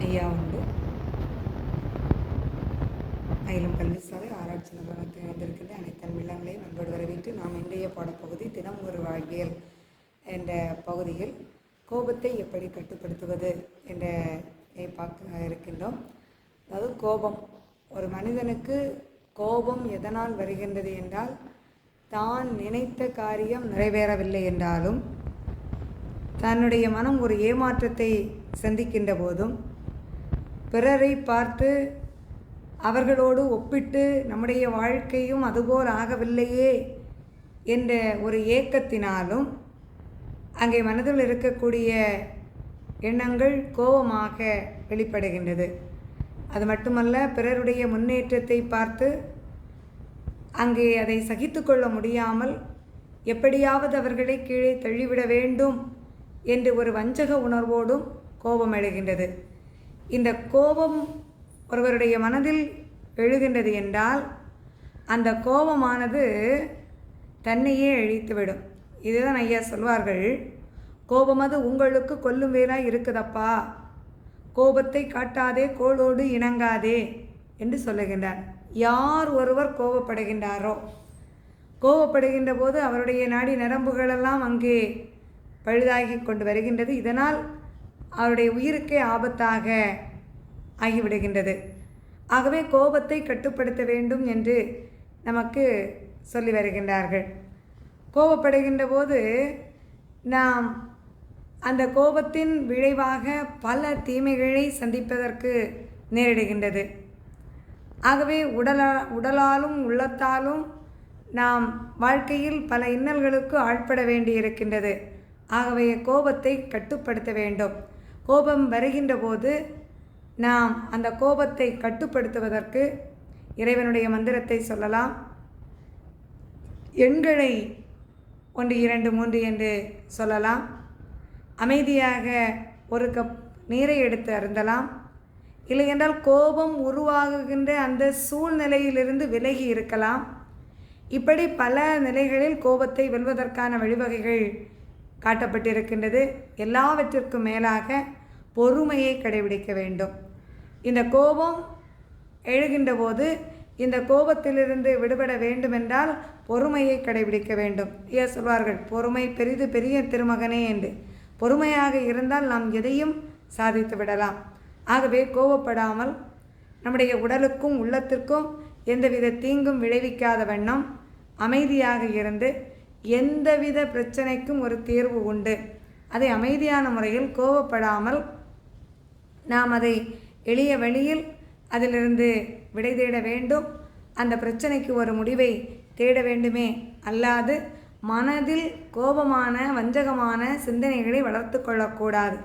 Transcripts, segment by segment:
ஐயா உண்டு. அயிலும் கல்வி சாலை ஆராய்ச்சி நிறுவனத்தில் இணைந்திருக்கின்ற அனைத்து உள்ளங்களையும் அன்போடு வரவேற்று நாம் இன்றைய பாடப்பகுதி தினம் ஒரு வாழ்வியல் என்ற பகுதியில் கோபத்தை எப்படி கட்டுப்படுத்துவது என்ற பார்க்க இருக்கின்றோம். அதாவது கோபம், ஒரு மனிதனுக்கு கோபம் எதனால் வருகின்றது என்றால், தான் நினைத்த காரியம் நிறைவேறவில்லை என்றாலும், தன்னுடைய மனம் ஒரு ஏமாற்றத்தை சந்திக்கின்ற போதும், பிறரை பார்த்து அவர்களோடு ஒப்பிட்டு நம்முடைய வாழ்க்கையும் அதுபோல் ஆகவில்லையே என்ற ஒரு ஏக்கத்தினாலும் அங்கே மனதில் இருக்கக்கூடிய எண்ணங்கள் கோபமாக வெளிப்படுகின்றது. அது மட்டுமல்ல, பிறருடைய முன்னேற்றத்தை பார்த்து அங்கே அதை சகித்து கொள்ள முடியாமல் எப்படியாவது அவர்களை கீழே தள்ளிவிட வேண்டும் என்று ஒரு வஞ்சக உணர்வோடும் கோபம் எழுகின்றது. இந்த கோபம் ஒருவருடைய மனதில் எழுகின்றது என்றால், அந்த கோபமானது தன்னையே அழித்துவிடும். இதுதான் ஐயா சொல்வார்கள், கோபமது உங்களுக்கு கொல்லும் வேலாய் இருக்குதப்பா, கோபத்தை காட்டாதே கோளோடு இணங்காதே என்று சொல்லுகின்றார். யார் ஒருவர் கோபப்படுகின்றாரோ, கோபப்படுகின்ற போது அவருடைய நாடி நரம்புகளெல்லாம் அங்கே பழுதாகி கொண்டு வருகின்றது. இதனால் அவருடைய உயிருக்கே ஆபத்தாக ஆகிவிடுகின்றது. ஆகவே கோபத்தை கட்டுப்படுத்த வேண்டும் என்று நமக்கு சொல்லி வருகின்றார்கள். கோபப்படுகின்ற போது நாம் அந்த கோபத்தின் விளைவாக பல தீமைகளை சந்திப்பதற்கு நேரிடுகின்றது. ஆகவே உடலாலும் உள்ளத்தாலும் நாம் வாழ்க்கையில் பல இன்னல்களுக்கு ஆட்பட வேண்டியிருக்கின்றது. ஆகவே கோபத்தை கட்டுப்படுத்த வேண்டும். கோபம் வருகின்ற போது நாம் அந்த கோபத்தை கட்டுப்படுத்துவதற்கு இறைவனுடைய மந்திரத்தை சொல்லலாம். எண்களை 1 2 3 என்று சொல்லலாம். அமைதியாக ஒரு கப் நீரை எடுத்து அருந்தலாம். இல்லையென்றால் கோபம் உருவாகுகின்ற அந்த சூழ்நிலையிலிருந்து விலகி இருக்கலாம். இப்படி பல நிலைகளில் கோபத்தை வெல்வதற்கான வழிவகைகள் காட்டப்பட்டிருக்கின்றது. எல்லாவற்றிற்கும் மேலாக பொறுமையை கடைபிடிக்க வேண்டும். இந்த கோபம் எழுகின்ற போது இந்த கோபத்திலிருந்து விடுபட வேண்டுமென்றால் பொறுமையை கடைபிடிக்க வேண்டும். ஏன் சொல்வார்கள், பொறுமை பெரிது பெரிய திருமகனே என்று. பொறுமையாக இருந்தால் நாம் எதையும் சாதித்து விடலாம். ஆகவே கோபப்படாமல் நம்முடைய உடலுக்கும் உள்ளத்திற்கும் எந்தவித தீங்கும் விளைவிக்காத வண்ணம் அமைதியாக இருந்து, எந்தவித பிரச்சனைக்கும் ஒரு தீர்வு உண்டு. அதை அமைதியான முறையில் கோபப்படாமல் நாம் அதை எளிய வழியில் அதிலிருந்து விடை தேட வேண்டும். அந்த பிரச்சனைக்கு ஒரு முடிவை தேட வேண்டுமே அல்லாது மனதில் கோபமான வஞ்சகமான சிந்தனைகளை வளர்த்து கொள்ளக்கூடாது.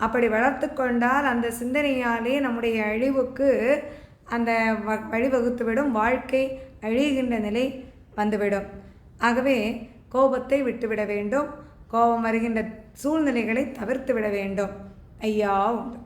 அப்படி வளர்த்து கொண்டால் அந்த சிந்தனையாலே நம்முடைய அழிவுக்கு அந்த வழிவகுத்துவிடும். வாழ்க்கை அழிகின்ற நிலை வந்துவிடும். ஆகவே கோபத்தை விட்டுவிட வேண்டும். கோபம் வருகின்ற சூழ்நிலைகளை தவிர்த்து விட வேண்டும். ஐயா உண்டு.